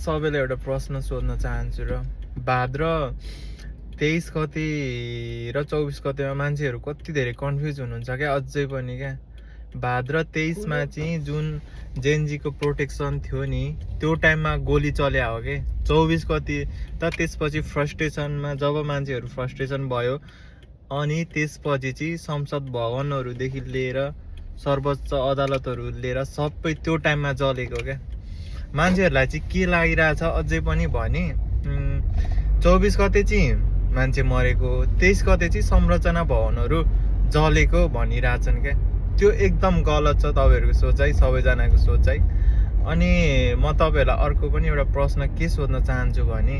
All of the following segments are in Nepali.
सबैलाई एउटा प्रश्न सोध्न चाहन्छु र भाद्र 23 गते र 24 गतेमा मान्छेहरू कति धेरै कन्फ्युज हुनुहुन्छ क्या अझै पनि क्या। भाद्र 23 मा चाहिँ जुन जेएनजीको प्रोटेक्सन थियो नि त्यो टाइममा गोली चल्या हो के। 24 गते त त्यसपछि फ्रस्ट्रेसनमा जब मान्छेहरू फ्रस्ट्रेसन भयो अनि त्यसपछि चाहिँ संसद भवनहरूदेखि लिएर सर्वोच्च अदालतहरू लिएर सबै त्यो टाइममा जलेको क्या। मान्छेहरूलाई चाहिँ के लागिरहेछ अझै पनि भने 24 गते चाहिँ मान्छे मरेको, 23 गते चाहिँ संरचना भवनहरू जलेको भनिरहेछन् क्या। त्यो एकदम गलत छ तपाईँहरूको सोचाइ, सबैजनाको सोचाइ। अनि म तपाईँहरूलाई अर्को पनि एउटा प्रश्न के सोध्न चाहन्छु भने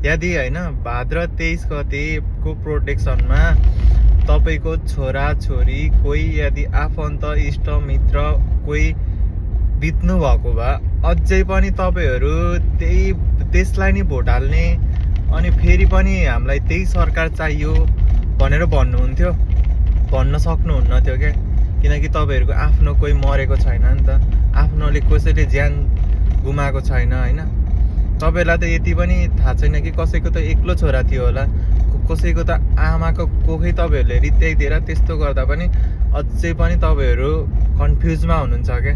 यदि होइन भाद्र 23 गतेको प्रोटेक्सनमा तपाईँको छोराछोरी कोही यदि आफन्त इष्टमित्र कोही बित्नु भएको भए अझै पनि तपाईँहरू त्यसलाई नै भोट हाल्ने अनि फेरि पनि हामीलाई त्यही सरकार चाहियो भनेर भन्नुहुन्थ्यो, भन्न सक्नुहुन्न थियो क्या। किनकि तपाईँहरूको आफ्नो कोही मरेको छैन नि त, आफ्नोले कसैले ज्यान गुमाएको छैन होइन। तपाईँलाई त यति पनि थाहा छैन कि कसैको त एक्लो छोरा थियो होला, कसैको त आमाको कोखै तपाईँहरूले रित्याइदिएर त्यस्तो गर्दा पनि अझै पनि तपाईँहरू कन्फ्युजमा हुनुहुन्छ क्या।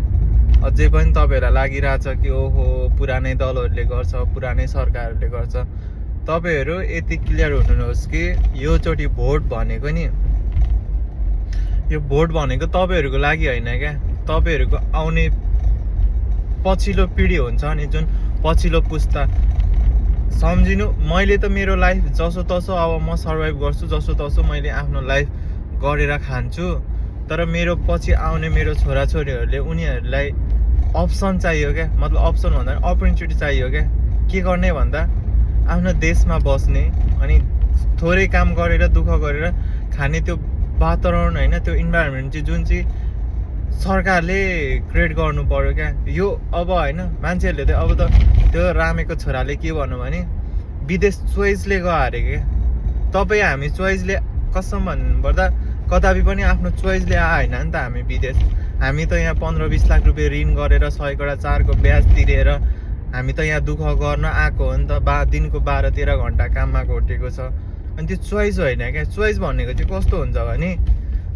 अझै पनि तपाईँहरूलाई लागिरहेछ कि ओहो पुरानै दलहरूले गर्छ, पुरानै सरकारहरूले गर्छ। तपाईँहरू यति क्लियर हुनुहोस् कि योचोटि भोट भनेको नि यो भोट भनेको तपाईँहरूको लागि होइन क्या। तपाईँहरूको आउने पछिल्लो पिँढी हुन्छ नि, जुन पछिल्लो पुस्ता सम्झिनु। मैले त मेरो लाइफ जसो तसो अब म सर्भाइभ गर्छु, जसो तसो मैले आफ्नो लाइफ गरेर खान्छु। तर मेरो पछि आउने मेरो छोराछोरीहरूले उनीहरूलाई अप्सन चाहियो क्या। मतलब अप्सन भन्दा अपर्च्युनिटी चाहियो क्या। के गर्ने भन्दा आफ्नो देशमा बस्ने अनि थोरै काम गरेर दुःख गरेर खाने त्यो वातावरण होइन, त्यो इन्भाइरोमेन्ट चाहिँ जुन चाहिँ सरकारले क्रिएट गर्नु पर्यो क्या। यो अब होइन मान्छेहरूले त अब त त्यो रामेको छोराले के भन्नु भने विदेश चोइसले गयो अरे क्या। तपाईँ हामी चोइसले कसम भन्नुपर्दा कदापि पनि आफ्नो चोइसले आएन नि त हामी विदेश। हामी त यहाँ 15-20 लाख रुपियाँ ऋण गरेर 100/4 ब्याज तिरेर हामी त यहाँ दुःख गर्न आएको हो नि त। दिनको 12-13 घन्टा काममा घोटेको छ। अनि त्यो चोइस होइन क्या। चोइस भनेको चाहिँ कस्तो हुन्छ भने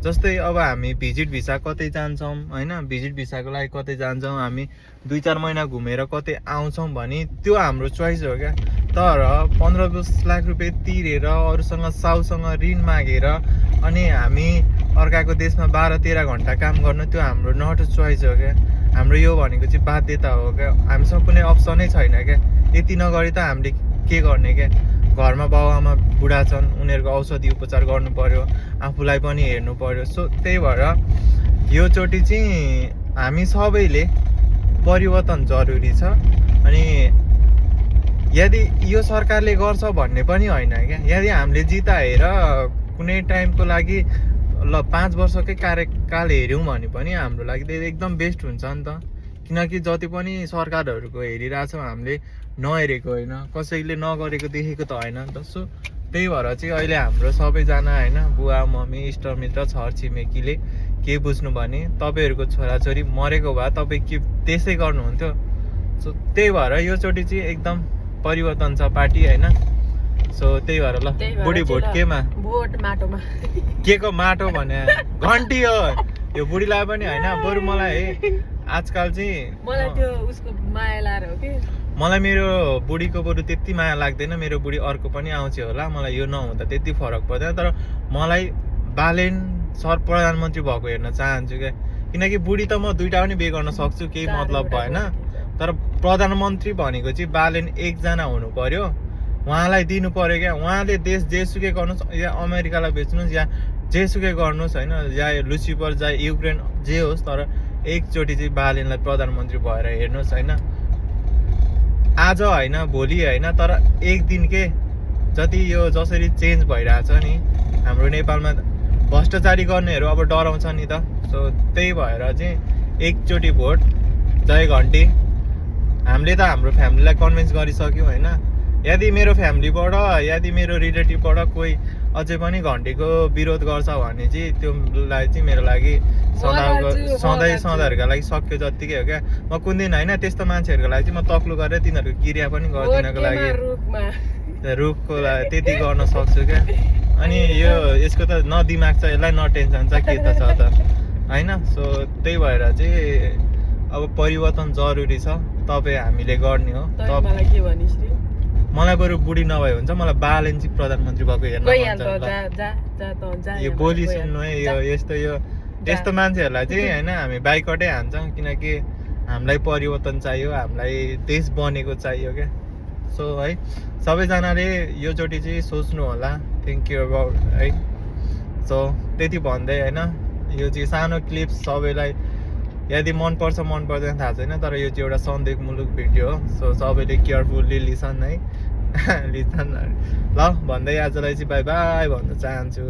जस्तै अब हामी भिजिट भिसा कतै जान्छौँ होइन, भिजिट भिसाको लागि कतै जान्छौँ हामी 2-4 महिना घुमेर कतै आउँछौँ भने त्यो हाम्रो चोइस हो क्या। तर 15-20 लाख रुपियाँ तिरेर अरूसँग साउसँग ऋण मागेर अनि हामी अर्काको देशमा 12-13 घन्टा काम गर्नु त्यो हाम्रो नट अ चोइस हो क्या। हाम्रो यो भनेको चाहिँ बाध्यता हो क्या। हामीसँग कुनै अप्सनै छैन क्या। यति नगरी त हामीले के गर्ने क्या। घरमा बाबुआमा बुढा छन्, उनीहरूको औषधि उपचार गर्नु पर्यो, आफूलाई पनि हेर्नु पर्यो। सो त्यही भएर योचोटि चाहिँ हामी सबैले परिवर्तन जरुरी छ। अनि यदि यो सरकारले गर्छ भन्ने पनि होइन क्या। यदि हामीले जिताएर कुनै टाइमको लागि ल 5 वर्षकै कार्यकाल हेऱ्यौँ भने पनि हाम्रो लागि त एकदम बेस्ट हुन्छ नि त। किनकि जति पनि सरकारहरूको हेरिरहेछौँ हामीले नहेरेको होइन, कसैले नगरेको देखेको त होइन नि त। सो त्यही भएर चाहिँ अहिले हाम्रो सबैजना होइन बुवा मम्मी इष्टमित्र छरछिमेकीले के बुझ्नु भने तपाईँहरूको छोराछोरी मरेको भए तपाईँ के त्यसै गर्नुहुन्थ्यो। सो त्यही भएर योचोटि चाहिँ एकदम परिवर्तन छ पार्टी होइन। सो त्यही भएर ल बुढी भोट केमा? भोट माटोमा। के को माटो भने घन्टी हो यो बुढीलाई पनि होइन। बरु मलाई आजकल चाहिँ मलाई त्यो उसको माया लाएर हो कि मलाई मेरो बुढीको बरु त्यति माया लाग्दैन। मेरो बुढी अर्को पनि आउँछ होला, मलाई यो नहुँदा त्यति फरक पर्दैन। तर मलाई बालेन सर प्रधानमन्त्री भएको हेर्न चाहन्छु क्या। किनकि बुढी त म दुईटा पनि बिहे गर्न सक्छु, केही मतलब भएन। तर प्रधानमन्त्री भनेको चाहिँ बालेन एकजना हुनु पर्यो, उहाँलाई दिनु पर्यो क्या। उहाँले देश जेसुकै गर्नुहोस्, या अमेरिकालाई बेच्नुहोस् या जेसुकै गर्नुहोस् होइन, या लुसिफर या युक्रेन जे होस्, तर एकचोटि चाहिँ बालेनलाई प्रधानमन्त्री भएर हेर्नुहोस् होइन। आज होइन भोलि होइन, तर एक दिन के जति यो जसरी चेन्ज भइरहेछ नि हाम्रो नेपालमा भ्रष्टाचारी गर्नेहरू अब डराउँछ नि त। सो त्यही भएर चाहिँ एकचोटि भोट जय घन्टी। हामीले त हाम्रो फ्यामिलीलाई कन्भिन्स गरिसक्यौँ होइन। यदि मेरो फ्यामिलीबाट यदि मेरो रिलेटिभबाट कोही अझै पनि घन्टीको विरोध गर्छ भने चाहिँ त्योलाई चाहिँ मेरो लागि गर्छु। सधैँहरूका लागि सक्यो जत्तिकै हो क्या म कुन दिन होइन त्यस्तो मान्छेहरूको लागि चाहिँ म तक्लु गरेर तिनीहरूको क्रिया पनि गरिदिनको लागि रुखमा रुखको लागि त्यति गर्न सक्छु क्या अनि यसको त न दिमाग छ यसलाई न टेन्सन छ के त छ त होइन सो त्यही भएर चाहिँ अब परिवर्तन जरुरी छ तपाईँ हामीले गर्ने हो मलाई के भनिस् रे मलाई बरु बुढी नभए हुन्छ मलाई बालेन चाहिँ प्रधानमन्त्री भएको हेर्न मन छ ल। यो बोली सुन्नु है यस्तो मान्छेहरूलाई चाहिँ होइन हामी बाइकटै हान्छौँ किनकि हामीलाई परिवर्तन चाहियो हामीलाई देश बनेको चाहियो क्या सो है सबैजनाले योचोटि चाहिँ सोच्नु होला थ्याङ्क यू अबाउट है सो त्यति भन्दै होइन यो चाहिँ सानो क्लिप्स सबैलाई यदि मन पर्दैन थाहा छैन तर यो चाहिँ एउटा सन्देशमूलक भिडियो हो सो सबैले केयरफुल्ली लिसन है लिसन ल भन्दै आजलाई चाहिँ बाई बाई भन्न चाहन्छु।